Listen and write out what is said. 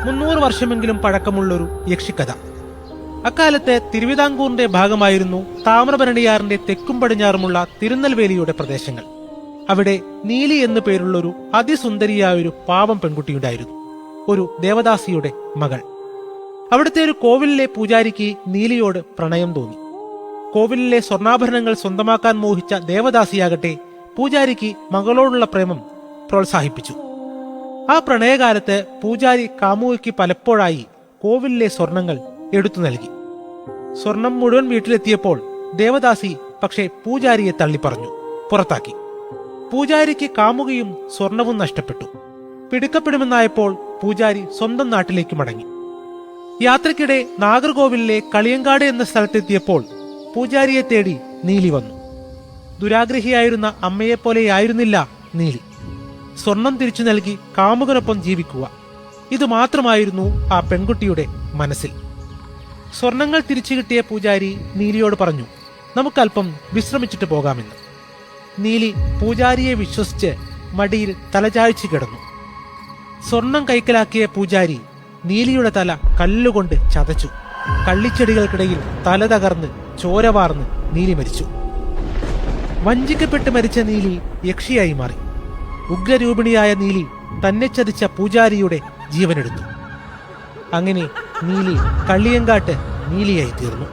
300 വർഷമെങ്കിലും പഴക്കമുള്ളൊരു യക്ഷിക്കഥ. അക്കാലത്തെ തിരുവിതാംകൂറിന്റെ ഭാഗമായിരുന്നു താമ്രഭരണിയാറിന്റെ തെക്കും പടിഞ്ഞാറുമുള്ള തിരുനെൽവേലിയുടെ പ്രദേശങ്ങൾ. അവിടെ നീലി എന്നു പേരുള്ളൊരു അതിസുന്ദരിയായൊരു പാവം പെൺകുട്ടിയുണ്ടായിരുന്നു, ഒരു ദേവദാസിയുടെ മകൾ. അവിടുത്തെ ഒരു കോവിലിലെ പൂജാരിക്ക് നീലിയോട് പ്രണയം തോന്നി. കോവിലിലെ സ്വർണ്ണാഭരണങ്ങൾ സ്വന്തമാക്കാൻ മോഹിച്ച ദേവദാസിയാകട്ടെ പൂജാരിക്ക് മകളോടുള്ള പ്രേമം പ്രോത്സാഹിപ്പിച്ചു. ആ പ്രണയകാലത്ത് പൂജാരി കാമുകിക്ക് പലപ്പോഴായി കോവിലിലെ സ്വർണങ്ങൾ എടുത്തു നൽകി. സ്വർണം മുഴുവൻ വീട്ടിലെത്തിയപ്പോൾ ദേവദാസി പക്ഷേ പൂജാരിയെ തള്ളിപ്പറഞ്ഞു, പുറത്താക്കി. പൂജാരിക്ക് കാമുകയും സ്വർണവും നഷ്ടപ്പെട്ടു. പിടിക്കപ്പെടുമെന്നായപ്പോൾ പൂജാരി സ്വന്തം നാട്ടിലേക്ക് മടങ്ങി. യാത്രക്കിടെ നാഗർകോവിലിലെ കളിയങ്കാട് എന്ന സ്ഥലത്തെത്തിയപ്പോൾ പൂജാരിയെ തേടി നീലി വന്നു. ദുരാഗ്രഹിയായിരുന്ന അമ്മയെപ്പോലെയായിരുന്നില്ല നീലി. സ്വർണം തിരിച്ചു നൽകി കാമുകനൊപ്പം ജീവിക്കുക, ഇത് മാത്രമായിരുന്നു ആ പെൺകുട്ടിയുടെ മനസ്സിൽ. സ്വർണങ്ങൾ തിരിച്ചു കിട്ടിയ പൂജാരി നീലിയോട് പറഞ്ഞു, നമുക്കല്പം വിശ്രമിച്ചിട്ട് പോകാമെന്ന്. നീലി പൂജാരിയെ വിശ്വസിച്ച് മടിയിൽ തലചായ്ച്ചു കിടന്നു. സ്വർണം കൈക്കലാക്കിയ പൂജാരി നീലിയുടെ തല കല്ലുകൊണ്ട് ചതച്ചു. കള്ളിച്ചെടികൾക്കിടയിൽ തല തകർന്ന് ചോര വാർന്ന് നീലി മരിച്ചു. വഞ്ചിക്കപ്പെട്ട് മരിച്ച നീലി യക്ഷിയായി മാറി. ഉഗ്രരൂപിണിയായ നീലി തന്നെ ചതിച്ച പൂജാരിയുടെ ജീവനെടുത്തു. അങ്ങനെ നീലി കള്ളിയങ്കാട്ട് നീലിയായി തീർന്നു.